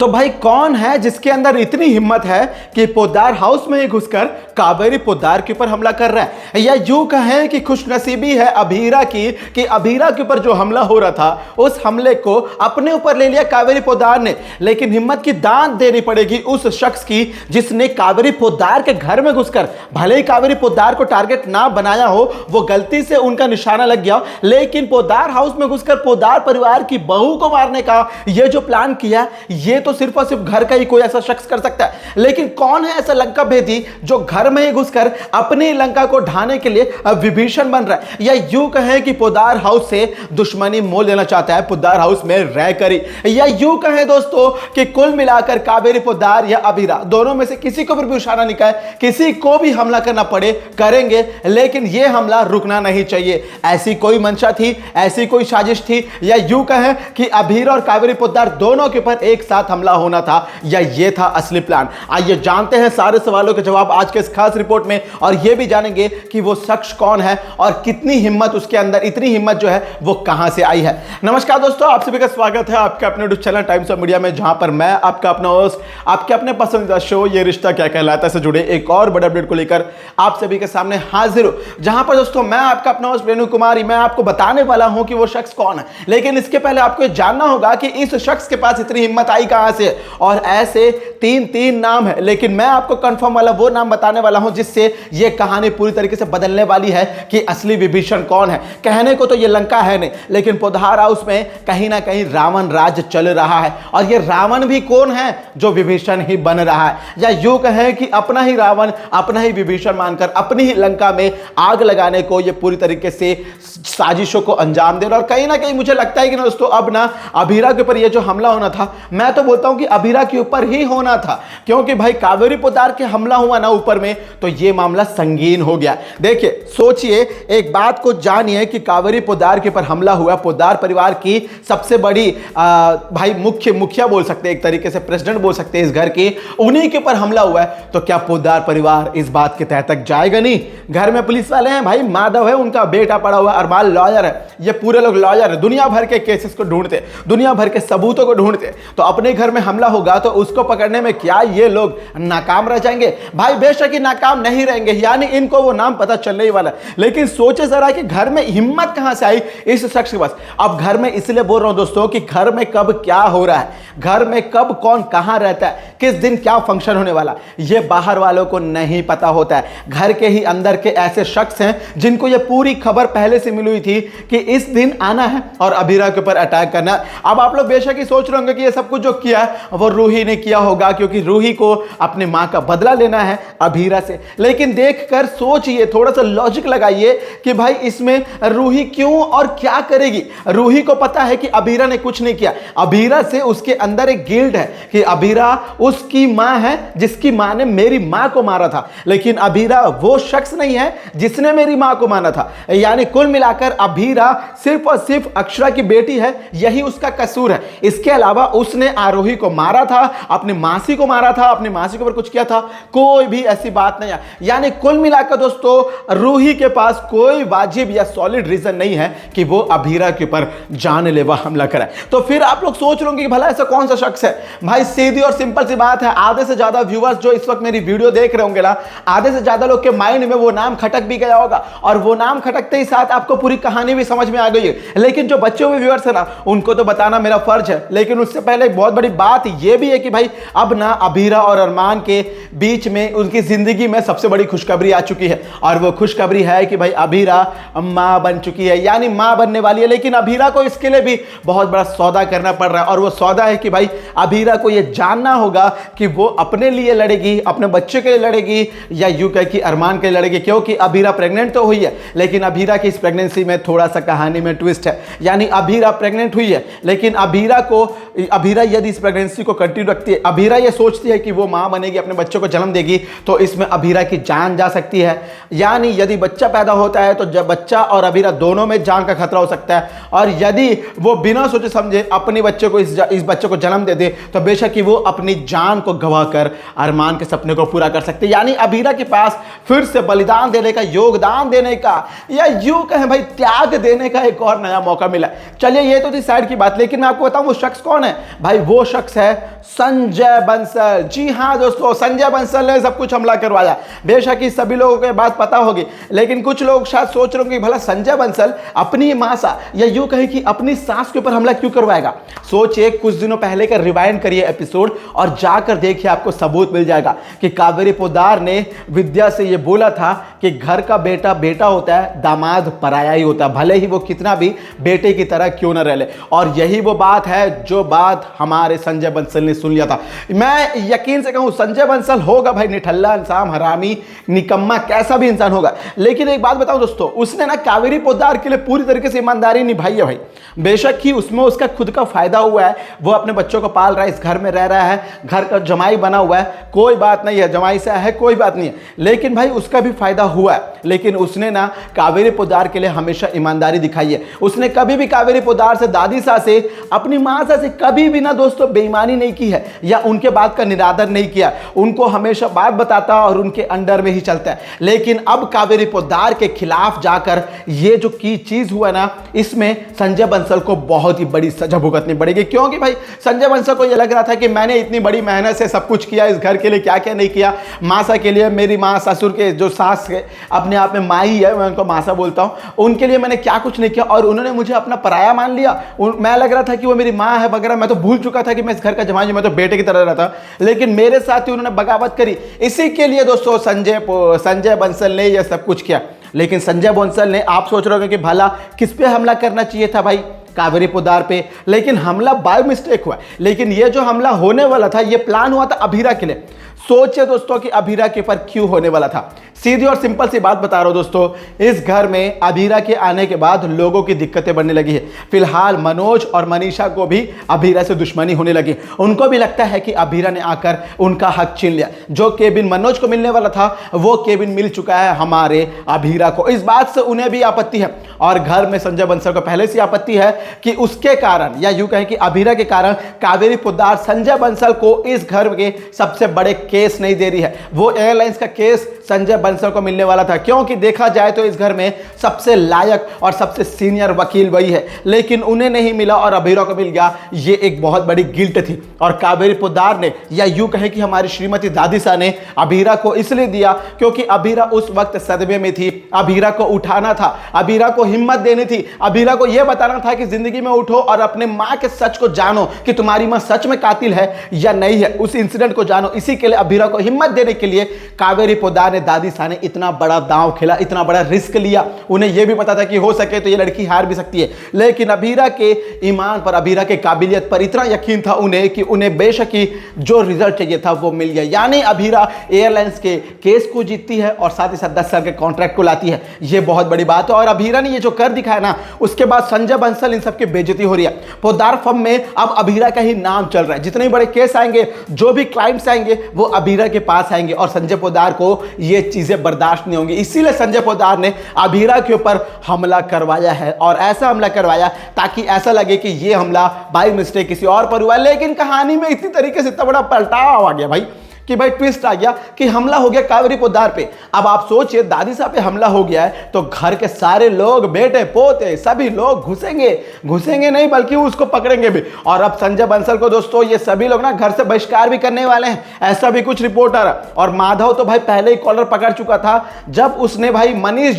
तो भाई कौन है जिसके अंदर इतनी हिम्मत है कि पोद्दार हाउस में ही घुसकर कावेरी पोद्दार के ऊपर हमला कर रहा है, या यूं कहें कि खुशनसीबी है अभीरा की कि अभीरा के ऊपर जो हमला हो रहा था उस हमले को अपने ऊपर ले लिया कावेरी पोद्दार ने। लेकिन हिम्मत की दाद देनी पड़ेगी उस शख्स की जिसने कावेरी पोद्दार के घर में घुसकर, भले ही कावेरी पोद्दार को टारगेट ना बनाया हो, वो गलती से उनका निशाना लग गया, लेकिन पोद्दार हाउस में घुसकर पोद्दार परिवार की बहू को मारने का ये जो प्लान किया, ये तो सिर्फ और सिर्फ घर का ही कोई ऐसा शख्स कर सकता है। लेकिन कौन है ऐसा लंका भेदी जो घर में ही घुसकर अपनी लंका को ढाने के लिए विभीषण बन रहा है, या यूं कहें कि पोद्दार हाउस से दुश्मनी मोल लेना चाहता है पोद्दार हाउस में रह करी, या यूं कहें दोस्तों कि कुल मिलाकर कावेरी पोद्दार या अभीरा दोनों में से किसी को भी इशारा निकाय, किसी को भी हमला करना पड़े करेंगे, लेकिन यह हमला रुकना नहीं चाहिए। ऐसी कोई मंशा थी, ऐसी कोई साजिश थी, या यूं कहें कि अभीरा और कावेरी पोद्दार दोनों के ऊपर एक साथ हमला होना था, या यह था असली प्लान। आइए जानते हैं सारे सवालों के जवाब आज के इस खास रिपोर्ट में, और यह भी जानेंगे कि वो शख्स कौन है और कितनी हिम्मत उसके अंदर, इतनी हिम्मत जो है वो कहां से आई है। नमस्कार दोस्तों, आप सभी का स्वागत है आपके अपने YouTube channel times of media में, जहां पर मैं आपका अपना होस्ट, आपके अपने पसंदीदा शो ये रिश्ता क्या कहलाता है से जुड़े एक और बड़े अपडेट को लेकर आप सभी के सामने हाजिर हूं। जहां पर दोस्तों मैं आपका अपना होस्ट रेणु कुमारी, मैं आपको बताने वाला हूं कि वो शख्स कौन है, लेकिन इसके पहले आपको यह जानना होगा कि इस शख्स के पास इतनी हिम्मत आई कहां से। और ऐसे तीन नाम है, लेकिन मैं आपको कंफर्म वाला वो नाम बताने वाला हूं जिससे यह कहानी पूरी तरीके से बदलने वाली है कि असली विभीषण कौन है। कहने को तो यह लंका है नहीं, लेकिन पोद्दार हाउस में कहीं ना कहीं रावण राज चल रहा है, और यह रावण भी कौन है जो विभीषण ही बन रहा है, या यूं कहें कि अपना ही रावण, अपना ही विभीषण मानकर अपनी ही लंका में आग लगाने को यह पूरी तरीके से साजिशों को अंजाम दे रहा। और कहीं ना कहीं मुझे लगता है कि दोस्तों अब ना अभीरा के ऊपर यह जो हमला होना था, मैं तो बोलता हूं कि अभीरा के ऊपर ही होना था, क्योंकि भाई कावेरी पोद्दार के हमला हुआ ना ऊपर में, तो यह मामला संगीन हो गया। देखिए सोचिए, एक बात को जानिए कि कावेरी पोद्दार के ऊपर हमला हुआ, पोद्दार परिवार की सबसे बड़ी भाई मुखिया बोल सकते हैं, एक तरीके से प्रेसिडेंट बोल सकते हैं इस घर की, उन्हीं के ऊपर हमला हुआ है, तो क्या पोद्दार परिवार इस बात के तहत तक जाएगा नहीं? घर में पुलिस वाले हैं, भाई माधव है उनका बेटा पड़ा हुआ, अरमाल लॉयर है, ये पूरे लोग लॉयर है, दुनिया भर के केसेस को ढूंढते, दुनिया भर के सबूतों को ढूंढते, तो अपने घर में हमला होगा तो उसको पकड़ने में क्या ये लोग नाकाम रह जाएंगे? भाई बेशक ही नाकाम नहीं रहेंगे, यानी इनको वो नाम पता चलने ही वाला है। लेकिन सोचे जरा कि घर में हिम्मत कहां से आई इस शख्स के पास। अब घर में इसलिए बोल रहा हूं दोस्तों कि घर में कब क्या हो रहा है, घर में कब कौन कहां रहता है, किस दिन क्या फंक्शन होने वाला, यह बाहर वालों को नहीं पता होता है। घर के ही अंदर के ऐसे शख्स हैं जिनको यह पूरी खबर पहले से मिली हुई थी कि इस दिन आना है और अभीरा के ऊपर अटैक करना है। अब आप लोग बेशक ही सोच रहे होंगे कि यह सब कुछ जो किया है वो रूही ने किया होगा, क्योंकि रूही को अपने मां का बदला लेना है अभीरा से। लेकिन देखकर सोचिए, थोड़ा सा लॉजिक लगाइए कि भाई इसमें रूही क्यों और क्या करेगी। रूही को पता है कि अभीरा ने कुछ नहीं किया, अभीरा से उसके अंदर एक गिल्ट है कि अभीरा उसकी मां है जिसकी मां ने मेरी मां को मारा था, लेकिन अभीरा वो शख्स नहीं है जिसने मेरी मां को मारा था। यानी कुल मिलाकर अभीरा सिर्फ और सिर्फ अक्षरा की बेटी है, यही उसका कसूर है। इसके अलावा उसने आरोही को मारा था, अपनी मासी को मारा था, अपनी मासी के ऊपर कुछ किया था, कोई भी ऐसी बात नहीं है। यानी कुल मिलाकर दोस्तों रूही के पास कोई वाजिब या सॉलिड रीजन नहीं है कि वो अभीरा के ऊपर जानलेवा हमला करे। तो फिर आप लोग सोच रहे होंगे कि भला ऐसा कौन सा शख्स है? भाई सीधी और सिंपल सी बात है, आधे से ज्यादा व्यूअर्स जो इस वक्त मेरी वीडियो देख रहे होंगे ना, आधे से ज्यादा लोग के माइंड में वो नाम खटक भी गया होगा, और वो नाम खटकते ही साथ आपको पूरी कहानी भी समझ में आ गई है। लेकिन जो बच्चे हुए व्यूअर्स है ना, उनको तो बताना मेरा फर्ज है। लेकिन उससे पहले एक बहुत बड़ी बात यह भी है कि भाई अब ना अभीरा और अरमान के बीच में उनकी जिंदगी में सबसे बड़ी खुशखबरी आ चुकी है, और वो खुशखबरी है कि भाई अभीरा मां बन चुकी है, यानी मां बनने वाली है। लेकिन अभीरा को इसके लिए भी बहुत बड़ा सौदा करना पड़ रहा है, और वो सौदा है कि भाई अभीरा को यह जानना होगा कि वो अपने लिए लड़ेगी, अपने बच्चे के लिए लड़ेगी, या यूं कह कि अरमान के लिए लड़ेगी। क्योंकि अभीरा प्रेग्नेंट तो हुई है, लेकिन अभीरा की इस प्रेगनेंसी में थोड़ा सा कहानी में ट्विस्ट है। यानी अभीरा प्रेग्नेंट हुई है, लेकिन अभीरा यदि इस प्रेगनेंसी को कंटिन्यू रखती है, अभीरा ये सोचती है कि वो मां बनेगी, अपने बच्चों बच्चे को जन्म देगी तो इसमें अभीरा की जान जा सकती है। यानी यदि बच्चा पैदा होता है तो जब बच्चा और अभीरा दोनों में जान का खतरा हो सकता है, और यदि वो बिना सोचे समझे अपने बच्चे को इस बच्चे को जन्म दे दे तो बेशक ही वो अपनी जान को गवा कर अरमान के सपने को पूरा कर सकते। यानी अभीरा के पास फिर से बलिदान देने का, योगदान देने का, या यूं कहें भाई त्याग देने का एक और नया मौका मिला। चलिए ये तो थी साइड की बात, लेकिन मैं आपको बताऊं वो शख्स कौन है भाई। वो शख्स है संजय बंसल। जी हां दोस्तों, संजय बंसल ने सब कुछ हमला करवाया। बेशक ही सभी लोगों को बात पता होगी, लेकिन कुछ लोग शायद सोच रहे होंगे भला संजय बंसल अपनी मां सा, या यूं कहें कि अपनी सास के ऊपर हमला क्यों करवाएगा। सोचिए, कुछ दिनों पहले का रिवाइंड करिए एपिसोड और जाकर देखिए, आपको सबूत मिल जाएगा कि कावेरी पोद्दार ने विद्या से यह बोला था कि घर का बेटा बेटा होता है, दामाद पराया ही होता है, भले ही वो कितना भी बेटे की तरह क्यों न रह ले। और यही वो बात है जो बात हमारे संजय बंसल ने सुन लिया था। मैं यकीन से कहूं संजय बंसल होगा भाई निठल्ला इंसान, हरामी, निकम्मा, कैसा भी इंसान होगा, लेकिन एक बात बताऊं दोस्तों, उसने ना कावेरी पोद्दार के लिए पूरी तरीके से ईमानदारी निभाई है भाई। बेशक ही उसमें उसका खुद का फायदा हुआ है, वो अपने बच्चों को पाल रहा है, इस घर में रह रहा है, घर का जमाई बना हुआ है, कोई बात नहीं है, जमाई से है कोई बात नहीं है, लेकिन भाई उसका भी फायदा हुआ है। लेकिन उसने ना कावेरी पोद्दार के लिए हमेशा ईमानदारी दिखाई है। उसने कभी भी कावेरी पोद्दार से, दादी सा से, अपनी मां सा से कभी भी ना दोस्तों बेईमानी नहीं की है, या उनके बात का निरादर नहीं किया। उनको हमेशा बात बताता और उनके अंडर में ही चलता है। लेकिन अब कावेरी पोद्दार के खिलाफ जाकर ये जो की चीज हुआ ना, इसमें संजय बंसल को बहुत ही बड़ी सजा भुगतनी पड़ेगी। क्योंकि भाई संजय बंसल को यह लग रहा था कि मैंने इतनी बड़ी मेहनत से सब कुछ किया, इस घर के लिए क्या क्या नहीं किया, मासा के लिए, मेरी माँ ससुर के जो सास के अपने आप में माँ ही है, मैं उनको मासा बोलता हूँ, उनके लिए मैंने क्या कुछ नहीं किया, और उन्होंने मुझे अपना पराया मान लिया। मैं लग रहा था कि वो मेरी माँ है वगैरह, मैं तो भूल चुका था कि मैं इस घर का जमाई, मैं तो बेटे की तरह रहता, लेकिन मेरे साथ ही उन्होंने बगावत करी। इसी के लिए दोस्तों संजय बंसल ने यह सब कुछ किया। लेकिन संजय बंसल ने, आप सोच रहे हो कि भला किस पे हमला करना चाहिए था भाई, कावेरी पोद्दार पे, लेकिन हमला बाय मिस्टेक हुआ। लेकिन ये जो हमला होने वाला था, ये प्लान हुआ था अभीरा के लिए। सोचिए दोस्तों कि अभीरा के ऊपर क्यों होने वाला था। सीधी और सिंपल सी बात बता रहा हूं दोस्तों, इस घर में अभीरा के आने के बाद लोगों की दिक्कतें बढ़ने लगी है। फिलहाल मनोज और मनीषा को भी अभीरा से दुश्मनी होने लगी। उनको भी लगता है कि अभीरा ने आकर उनका हक छीन लिया। जो केबिन मनोज को मिलने वाला था वो केबिन मिल चुका है हमारे अभीरा को। इस बात से उन्हें भी आपत्ति है, और घर में संजय बंसल को पहले से आपत्ति है कि उसके कारण, या यूं कहें कि अभीरा के कारण, कावेरी पोद्दार संजय बंसल को इस घर के सबसे बड़े केस नहीं दे रही है। वो एयरलाइंस का केस संजय बंसल को मिलने वाला था, क्योंकि देखा जाए तो इस घर में सबसे लायक और सबसे सीनियर वकील वही है, लेकिन उन्हें नहीं मिला और अभीरा को मिल गया। ये एक बहुत बड़ी गिल्ट थी, और कावेरी पोद्दार ने, या यूं कहें कि हमारी श्रीमती दादी सा ने अभीरा को इसलिए दिया क्योंकि अभीरा उस वक्त सदमे में थी। अभीरा को उठाना था, अभीरा को हिम्मत देनी थी, अभीरा को यह बताना था कि जिंदगी में उठो और अपने मां के सच को जानो कि तुम्हारी मां सच में कातिल है या नहीं है, उस इंसिडेंट को जानो। इसी के लिए अभीरा को हिम्मत देने के लिए कावेरी पोद्दार ने, दादी सा ने इतना बड़ा दांव खेला, इतना बड़ा रिस्क लिया। उन्हें यह भी पता था कि हो सके तो यह लड़की हार भी सकती है, लेकिन अभीरा के ईमान पर, अभीरा के काबिलियत पर इतना यकीन था उन्हें कि उन्हें बेशक ही जो रिजल्ट चाहिए था वो मिल गया। यानी अभीरा एयरलाइंस के केस को जीतती है और साथ ही साथ 10 साल के कॉन्ट्रैक्ट को लाती है। यह बहुत बड़ी बात है, और अभीरा ने ये जो कर दिखाया ना, उसके बाद संजय बंसल इन सबकी बेइज्जती हो रही है। पोद्दार फर्म में अब अभीरा का ही नाम चल रहा है। जितने बड़े केस आएंगे, जो भी क्लाइंट्स आएंगे, वो अभीरा के पास आएंगे, और संजय पोद्दार को ये चीजें बर्दाश्त नहीं होंगी। इसीलिए संजय पोद्दार ने अभीरा के ऊपर हमला करवाया है, और ऐसा हमला करवाया ताकि ऐसा लगे कि ये हमला बाय मिस्टेक किसी और पर हुआ। लेकिन कहानी में इतनी तरीके से इतना बड़ा पलटाव आ गया भाई कि भाई ट्विस्ट आ गया कि हमला हो गया कावेरी पोद्दार पे। अब आप सोचिए, दादी साहब पे हमला हो गया है तो घर के सारे लोग, बेटे पोते, सभी लोग घुसेंगे नहीं बल्कि उसको पकड़ेंगे भी। और अब संजय बंसल को दोस्तों ये सभी लोग ना घर से बहिष्कार भी करने वाले हैं, ऐसा भी कुछ रिपोर्टर है। और माधव तो भाई पहले ही कॉलर पकड़ चुका था, जब उसने भाई मनीष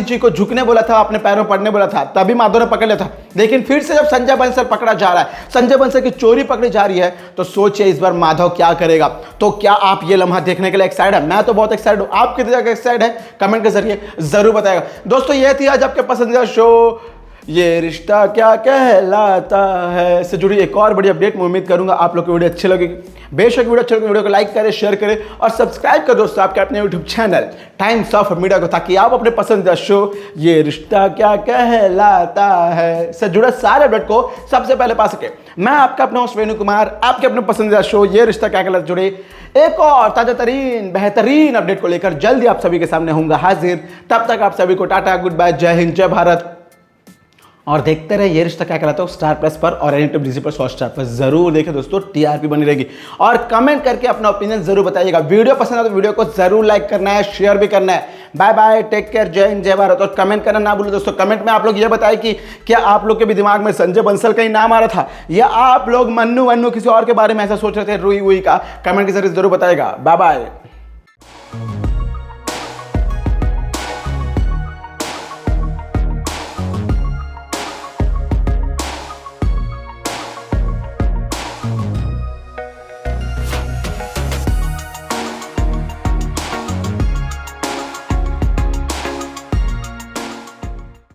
जी को झुकने बोला था, अपने पैरों पड़ने बोला था, तभी माधव ने पकड़ लिया था। लेकिन फिर से जब संजय बंसल पकड़ा जा रहा है, संजय बंसल की चोरी पकड़ी जा रही है, तो सोचिए इस बार माधव क्या करेगा। तो क्या आप ये लम्हा देखने के लिए एक्साइटेड है? मैं तो बहुत एक्साइटेड हूं। आप कितने एक्साइटेड है? कमेंट के जरिए जरूर बताएगा। दोस्तों ये थी आज आपके पसंदीदा शो ये रिश्ता क्या कहलाता है से जुड़ी एक और बड़ी अपडेट मैं उम्मीद करूंगा आप लोग को वीडियो अच्छी लगेगी। बेशक वीडियो अच्छी लगे वीडियो को लाइक करें, शेयर करें और सब्सक्राइब करें दोस्तों आपके अपने YouTube channel times of media को, ताकि आप अपने पसंदीदा शो ये रिश्ता क्या कहलाता है से जुड़े सारे अपडेट को सबसे पहले पा सके। मैं आपका अपना होस्ट वेणु कुमार आपके अपने पसंदीदा शो ये रिश्ता क्या कहलाता जुड़े एक और ताजा तरीन बेहतरीन अपडेट को लेकर जल्दी आप सभी के सामने होऊंगा हाजिर। तब तक आप सभी को टाटा, गुड बाय, जय हिंद, जय भारत और देखते रहे ये रिश्ता क्या कहलाता है स्टार प्लस पर और एनी डिजी पर, हॉटस्टार पर जरूर देखें दोस्तों, टीआरपी बनी रहेगी। और कमेंट करके अपना ओपिनियन जरूर बताइएगा। वीडियो पसंद है तो वीडियो को जरूर लाइक करना है, शेयर भी करना है। बाय बाय, टेक केयर, जय हिंद, जय भारत। और कमेंट करना ना भूलें दोस्तों। कमेंट में आप लोग ये बताएं कि क्या आप लोग के भी दिमाग में संजय बंसल का ही नाम आ रहा था या आप लोग मन्नू वन्नू किसी और के बारे में ऐसा सोच रहे थे, रुई वुई का। कमेंट के जरिए जरूर बताएगा। Bye bye.